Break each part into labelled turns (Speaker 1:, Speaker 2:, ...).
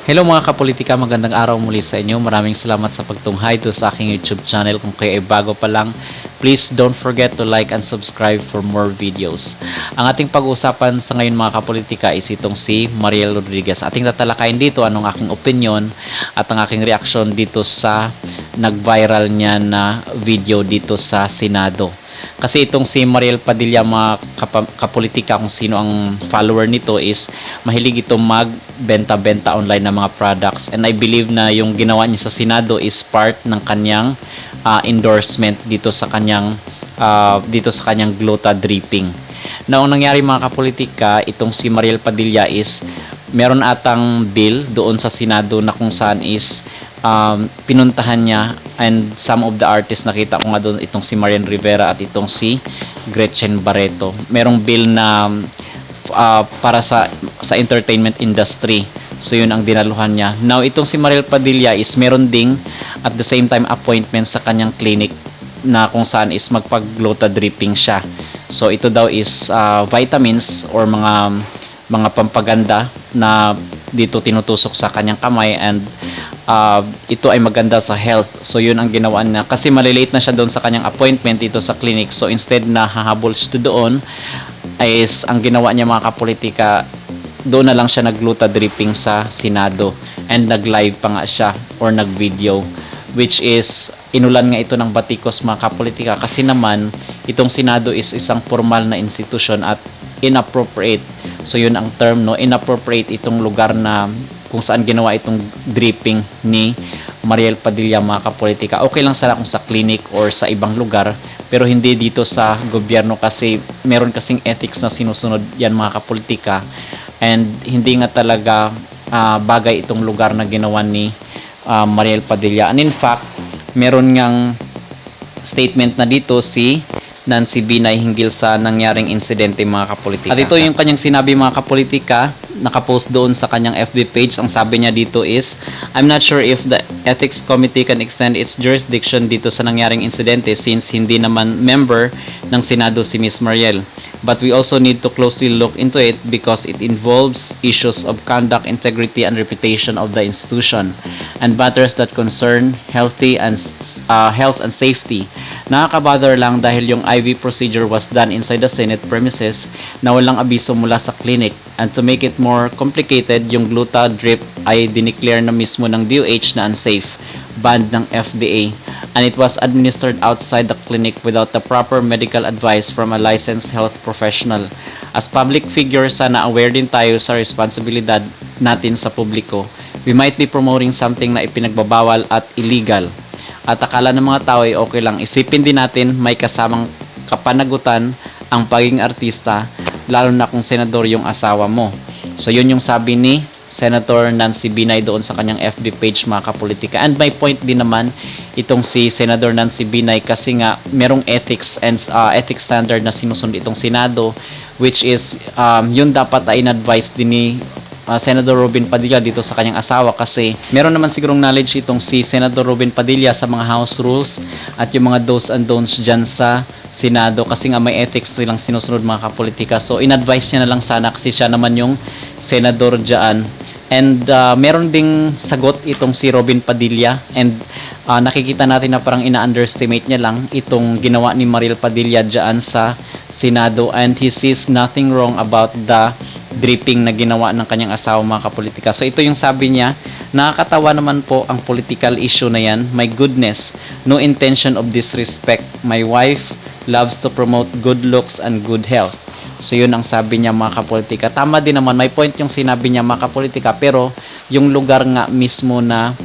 Speaker 1: Hello mga kapolitika, magandang araw muli sa inyo. Maraming salamat sa pagtunghay to sa aking YouTube channel. Kung kayo ay bago pa lang, please don't forget to like and subscribe for more videos. Ang ating pag-uusapan sa ngayon mga kapolitika is itong si Mariel Rodriguez. Ating tatalakayin dito anong aking opinion at ang aking reaksyon dito sa nag-viral niya na video dito sa Senado. Kasi itong si Mariel Padilla, mga kapolitika, kung sino ang follower nito, is mahilig ito magbenta-benta online ng mga products. And I believe na yung ginawa niya sa Senado is part ng kanyang endorsement dito sa kanyang gluta dripping. Na ang nangyari mga kapolitika, itong si Mariel Padilla is meron atang bill doon sa Senado na kung saan is pinuntahan niya, and some of the artists nakita ko nga doon, itong si Marian Rivera at itong si Gretchen Barreto. Merong bill na para sa entertainment industry. So yun ang dinaluhan niya. Now itong si Mariel Padilla is meron ding at the same time appointment sa kanyang clinic na kung saan is magpag-gluta dripping siya. So ito daw is vitamins or mga pampaganda na dito tinutusok sa kanyang kamay, and ito ay maganda sa health. So yun ang ginawa niya kasi malilate na siya doon sa kanyang appointment dito sa clinic. So instead na hahabol siya doon, is ang ginawa niya mga kapolitika, doon na lang siya nag-gluta dripping sa Senado, and nag-live pa nga siya or nag-video, which is inulan nga ito ng batikos mga kapolitika kasi naman itong Senado is isang formal na institution at inappropriate. So yun ang term, no, inappropriate itong lugar na kung saan ginawa itong dripping ni Mariel Padilla mga kapolitika. Okay lang sana kung sa clinic or sa ibang lugar, pero hindi dito sa gobyerno kasi meron kasing ethics na sinusunod yan mga kapolitika, and hindi nga talaga bagay itong lugar na ginawa ni Mariel Padilla. And in fact, meron ngang statement na dito si Nancy Binay hinggil sa nangyaring insidente mga kapolitika. At ito yung kanyang sinabi mga kapolitika, nakapost doon sa kanyang FB page. Ang sabi niya dito is, I'm not sure if the Ethics Committee can extend its jurisdiction dito sa nangyaring insidente since hindi naman member ng Senado si Ms. Mariel. But we also need to closely look into it because it involves issues of conduct, integrity, and reputation of the institution and matters that concern health and safety. Nakakabother lang dahil yung IV procedure was done inside the Senate premises na walang abiso mula sa clinic, and to make it more complicated, yung gluta drip ay dineclare na mismo ng DOH na unsafe, banned ng FDA, and it was administered outside the clinic without the proper medical advice from a licensed health professional. As public figures, sana aware din tayo sa responsibilidad natin sa publiko. We might be promoting something na ipinagbabawal at illegal. At akala ng mga tao ay okay lang. Isipin din natin may kasamang kapanagutan ang pagiging artista, lalo na kung senador yung asawa mo. So yun yung sabi ni Senator Nancy Binay doon sa kanyang FB page mga kapolitika. And my point din naman itong si Senator Nancy Binay kasi nga merong ethics and ethics standard na sinusunod itong Senado, which is yun dapat ay in-advise din ni Senator Robin Padilla dito sa kanyang asawa, kasi meron naman sigurong knowledge itong si Senator Robin Padilla sa mga House rules at yung mga do's and don'ts dyan sa Senado, kasi nga may ethics silang sinusunod mga kapolitika. So in-advise niya na lang sana kasi siya naman yung senador dyan. And meron ding sagot itong si Robin Padilla, and nakikita natin na parang ina-underestimate niya lang itong ginawa ni Mariel Padilla dyan sa Senado, and he sees nothing wrong about the dripping na ginawa ng kanyang asawa mga kapolitika. So ito yung sabi niya, nakakatawa naman po ang political issue na yan. My goodness, no intention of disrespect. My wife loves to promote good looks and good health. So yun ang sabi niya mga kapolitika. Tama din naman, may point yung sinabi niya mga kapolitika, pero yung lugar nga mismo na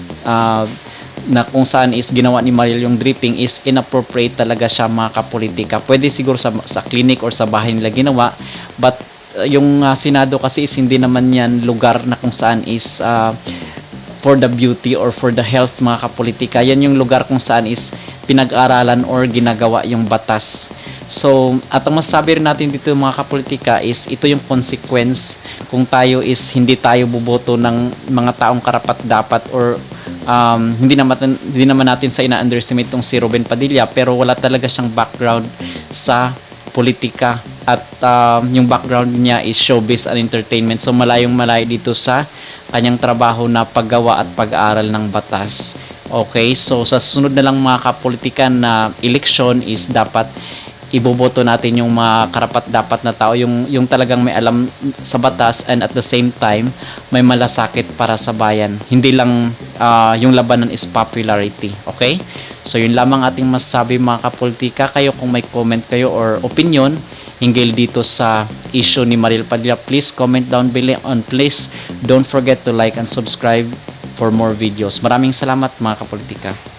Speaker 1: kung saan is ginawa ni Mariel yung dripping is inappropriate talaga siya mga kapolitika. Pwede siguro sa clinic or sa bahay nila ginawa, but yung Senado kasi is hindi naman yan lugar na kung saan is for the beauty or for the health mga kapolitika. Yan yung lugar kung saan is pinag-aralan or ginagawa yung batas. So, at ang masasabi rin natin dito mga kapolitika is ito yung consequence kung tayo is hindi tayo buboto ng mga taong karapat-dapat, or hindi naman natin sa ina-underestimate tong si Robin Padilla, pero wala talaga siyang background sa politika at yung background niya is showbiz and entertainment. So malayong malayo dito sa kanyang trabaho na paggawa at pag-aaral ng batas. Okay, so sa susunod na lang mga kapolitikan na eleksyon is dapat iboboto natin yung mga karapat dapat na tao, yung talagang may alam sa batas and at the same time may malasakit para sa bayan. Hindi lang yung labanan is popularity. Okay? So yun lamang ating masasabi mga kapolitika. Kayo kung may comment kayo or opinion hinggil dito sa issue ni Mariel Padilla, please comment down below and please don't forget to like and subscribe for more videos. Maraming salamat mga kapolitika.